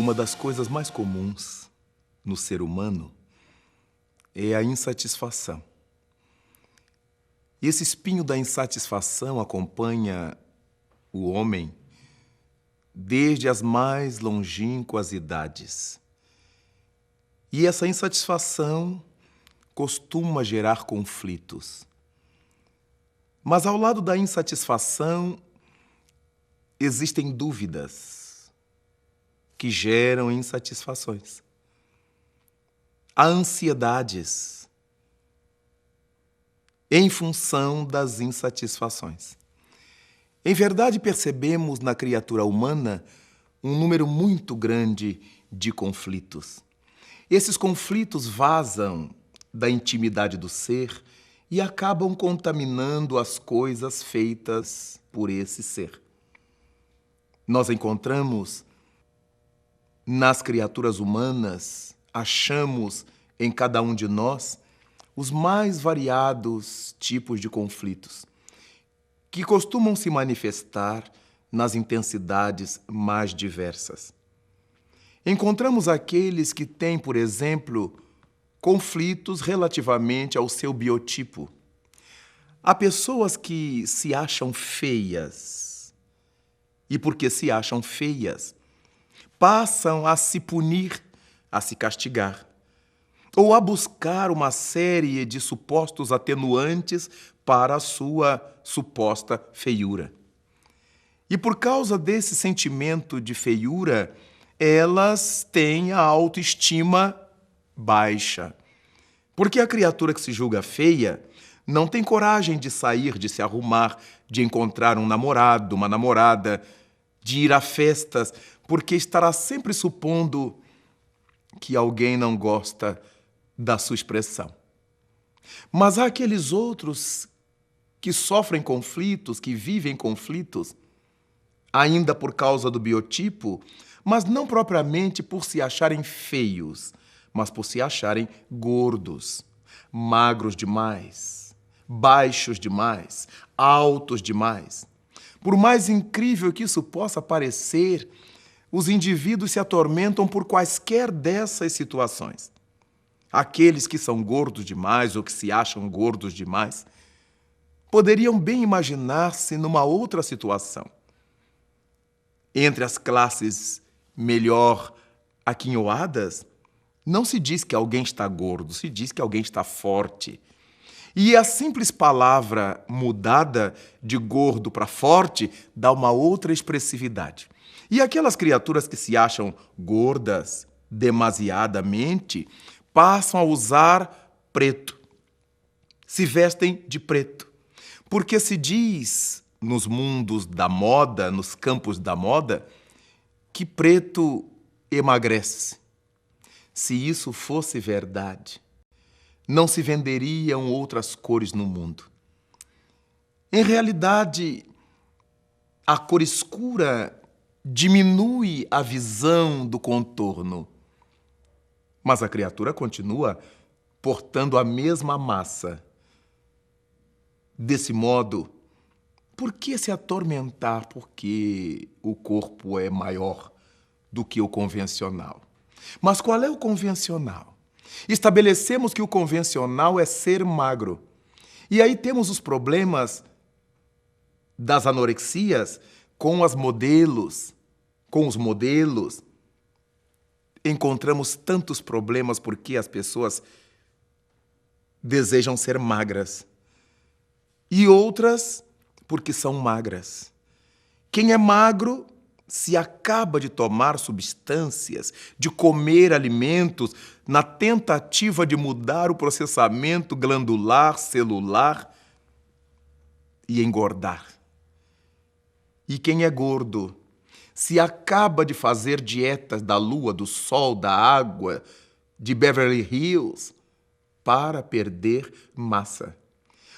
Uma das coisas mais comuns no ser humano é a insatisfação. E esse espinho da insatisfação acompanha o homem desde as mais longínquas idades. E essa insatisfação costuma gerar conflitos. Mas ao lado da insatisfação existem dúvidas que geram insatisfações. Há ansiedades em função das insatisfações. Em verdade, percebemos na criatura humana um número muito grande de conflitos. Esses conflitos vazam da intimidade do ser e acabam contaminando as coisas feitas por esse ser. Nós encontramos nas criaturas humanas, achamos em cada um de nós os mais variados tipos de conflitos, que costumam se manifestar nas intensidades mais diversas. Encontramos aqueles que têm, por exemplo, conflitos relativamente ao seu biotipo. Há pessoas que se acham feias, e porque se acham feias, passam a se punir, a se castigar, ou a buscar uma série de supostos atenuantes para a sua suposta feiura. E por causa desse sentimento de feiura, elas têm a autoestima baixa. Porque a criatura que se julga feia não tem coragem de sair, de se arrumar, de encontrar um namorado, uma namorada, de ir a festas, porque estará sempre supondo que alguém não gosta da sua expressão. Mas há aqueles outros que sofrem conflitos, que vivem conflitos, ainda por causa do biotipo, mas não propriamente por se acharem feios, mas por se acharem gordos, magros demais, baixos demais, altos demais. Por mais incrível que isso possa parecer, os indivíduos se atormentam por quaisquer dessas situações. Aqueles que são gordos demais ou que se acham gordos demais poderiam bem imaginar-se numa outra situação. Entre as classes melhor aquinhoadas, não se diz que alguém está gordo, se diz que alguém está forte. E a simples palavra mudada de gordo para forte dá uma outra expressividade. E aquelas criaturas que se acham gordas demasiadamente passam a usar preto. Se vestem de preto. Porque se diz nos mundos da moda, nos campos da moda, que preto emagrece. Se isso fosse verdade, não se venderiam outras cores no mundo. Em realidade, a cor escura diminui a visão do contorno, mas a criatura continua portando a mesma massa. Desse modo, por que se atormentar porque o corpo é maior do que o convencional? Mas qual é o convencional? Estabelecemos que o convencional é ser magro. E aí temos os problemas das anorexias com os modelos. Encontramos tantos problemas porque as pessoas desejam ser magras. E outras porque são magras. Quem é magro se acaba de tomar substâncias, de comer alimentos, na tentativa de mudar o processamento glandular, celular e engordar. E quem é gordo se acaba de fazer dietas da lua, do sol, da água, de Beverly Hills, para perder massa.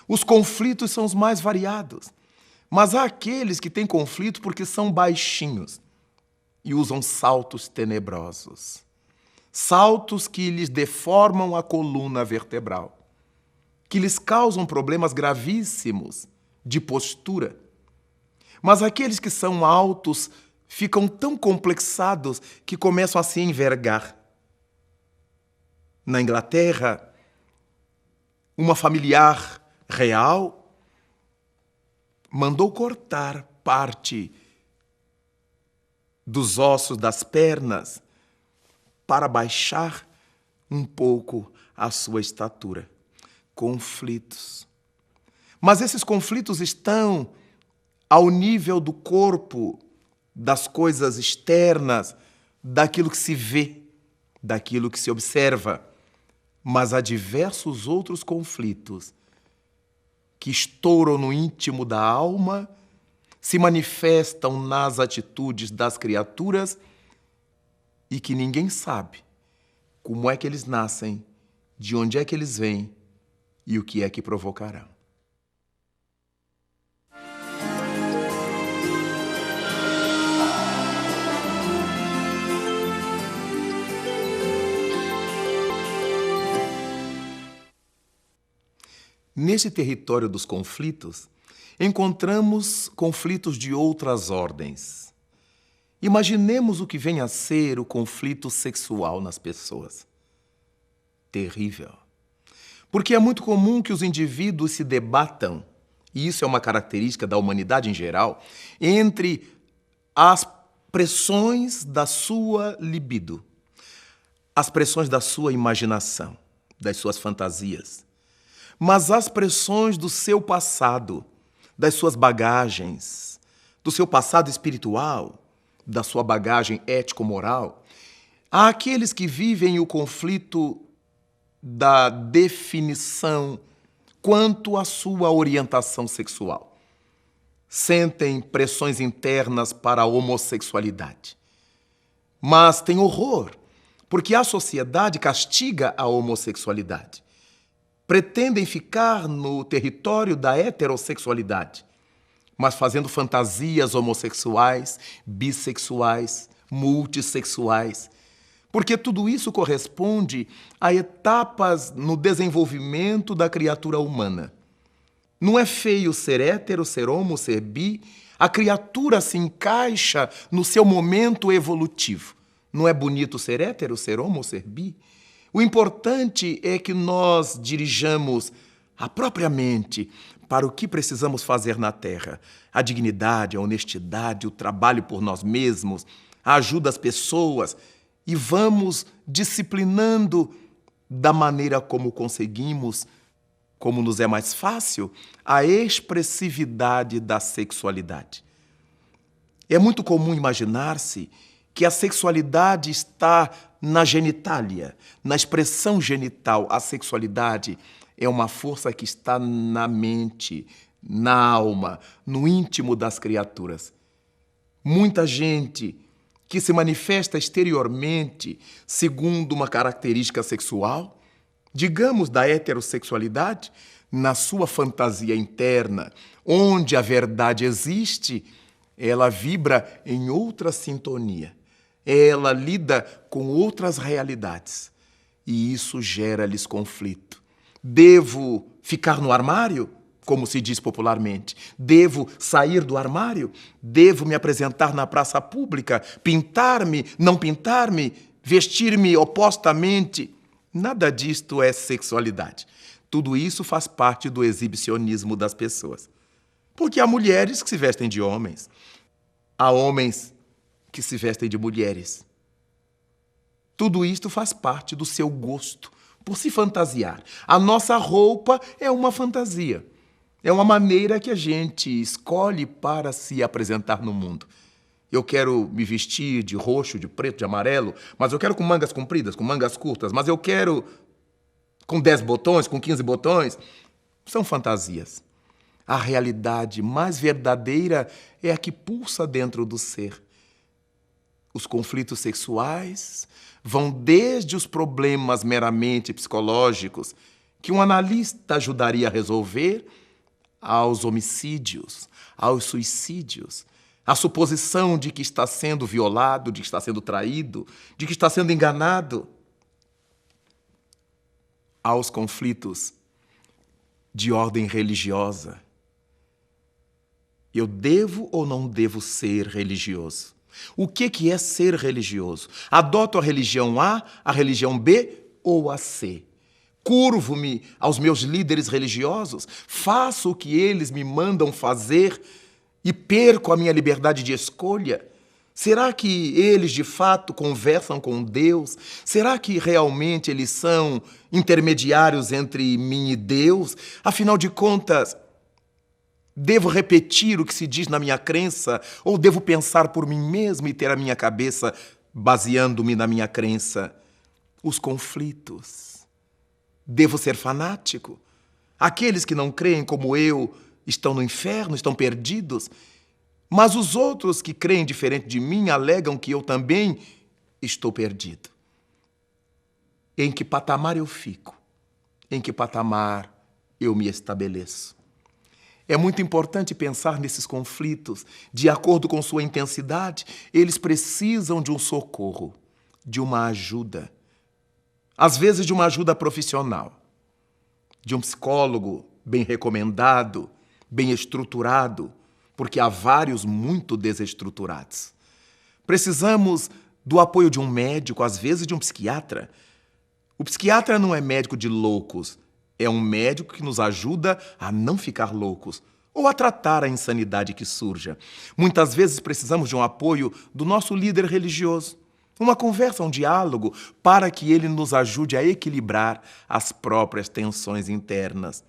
Os conflitos são os mais variados. Mas há aqueles que têm conflito porque são baixinhos e usam saltos tenebrosos. Saltos que lhes deformam a coluna vertebral, que lhes causam problemas gravíssimos de postura. Mas aqueles que são altos ficam tão complexados que começam a se envergar. Na Inglaterra, uma familiar real mandou cortar parte dos ossos das pernas para baixar um pouco a sua estatura. Conflitos. Mas esses conflitos estão ao nível do corpo, das coisas externas, daquilo que se vê, daquilo que se observa. Mas há diversos outros conflitos que estouram no íntimo da alma, se manifestam nas atitudes das criaturas e que ninguém sabe como é que eles nascem, de onde é que eles vêm e o que é que provocarão. Neste território dos conflitos, encontramos conflitos de outras ordens. Imaginemos o que vem a ser o conflito sexual nas pessoas. Terrível. Porque é muito comum que os indivíduos se debatam, e isso é uma característica da humanidade em geral, entre as pressões da sua libido, as pressões da sua imaginação, das suas fantasias, mas as pressões do seu passado, das suas bagagens, do seu passado espiritual, da sua bagagem ético-moral. Há aqueles que vivem o conflito da definição quanto à sua orientação sexual. Sentem pressões internas para a homossexualidade. Mas têm horror, porque a sociedade castiga a homossexualidade. Pretendem ficar no território da heterossexualidade, mas fazendo fantasias homossexuais, bissexuais, multissexuais, porque tudo isso corresponde a etapas no desenvolvimento da criatura humana. Não é feio ser hétero, ser homo, ser bi. A criatura se encaixa no seu momento evolutivo. Não é bonito ser hétero, ser homo, ser bi? O importante é que nós dirijamos a própria mente para o que precisamos fazer na Terra. A dignidade, a honestidade, o trabalho por nós mesmos, a ajuda às pessoas. E vamos disciplinando da maneira como conseguimos, como nos é mais fácil, a expressividade da sexualidade. É muito comum imaginar-se que a sexualidade está na genitália, na expressão genital. A sexualidade é uma força que está na mente, na alma, no íntimo das criaturas. Muita gente que se manifesta exteriormente segundo uma característica sexual, digamos da heterossexualidade, na sua fantasia interna, onde a verdade existe, ela vibra em outra sintonia. Ela lida com outras realidades e isso gera-lhes conflito. Devo ficar no armário, como se diz popularmente? Devo sair do armário? Devo me apresentar na praça pública? Pintar-me? Não pintar-me? Vestir-me opostamente? Nada disto é sexualidade. Tudo isso faz parte do exibicionismo das pessoas. Porque há mulheres que se vestem de homens, há homens que se vestem de mulheres. Tudo isto faz parte do seu gosto por se fantasiar. A nossa roupa é uma fantasia. É uma maneira que a gente escolhe para se apresentar no mundo. Eu quero me vestir de roxo, de preto, de amarelo, mas eu quero com mangas compridas, com mangas curtas, mas eu quero com 10 botões, com 15 botões. São fantasias. A realidade mais verdadeira é a que pulsa dentro do ser. Os conflitos sexuais vão desde os problemas meramente psicológicos, que um analista ajudaria a resolver, aos homicídios, aos suicídios, a suposição de que está sendo violado, de que está sendo traído, de que está sendo enganado, aos conflitos de ordem religiosa. Eu devo ou não devo ser religioso? O que é ser religioso? Adoto a religião A, a religião B ou a C? Curvo-me aos meus líderes religiosos? Faço o que eles me mandam fazer e perco a minha liberdade de escolha? Será que eles, de fato, conversam com Deus? Será que realmente eles são intermediários entre mim e Deus? Afinal de contas, devo repetir o que se diz na minha crença ou devo pensar por mim mesmo e ter a minha cabeça baseando-me na minha crença? Os conflitos. Devo ser fanático? Aqueles que não creem como eu estão no inferno, estão perdidos? Mas os outros que creem diferente de mim alegam que eu também estou perdido. Em que patamar eu fico? Em que patamar eu me estabeleço? É muito importante pensar nesses conflitos. De acordo com sua intensidade, eles precisam de um socorro, de uma ajuda. Às vezes de uma ajuda profissional, de um psicólogo bem recomendado, bem estruturado, porque há vários muito desestruturados. Precisamos do apoio de um médico, às vezes de um psiquiatra. O psiquiatra não é médico de loucos, é um médico que nos ajuda a não ficar loucos ou a tratar a insanidade que surja. Muitas vezes precisamos de um apoio do nosso líder religioso, uma conversa, um diálogo, para que ele nos ajude a equilibrar as próprias tensões internas.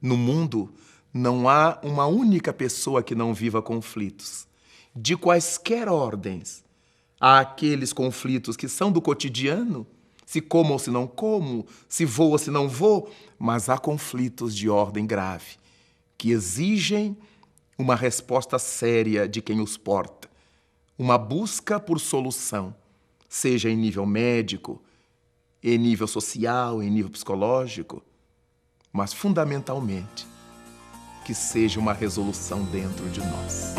No mundo, não há uma única pessoa que não viva conflitos, de quaisquer ordens. Há aqueles conflitos que são do cotidiano, se como ou se não como, se vou ou se não vou, mas há conflitos de ordem grave, que exigem uma resposta séria de quem os porta, uma busca por solução, seja em nível médico, em nível social, em nível psicológico, mas fundamentalmente que seja uma resolução dentro de nós.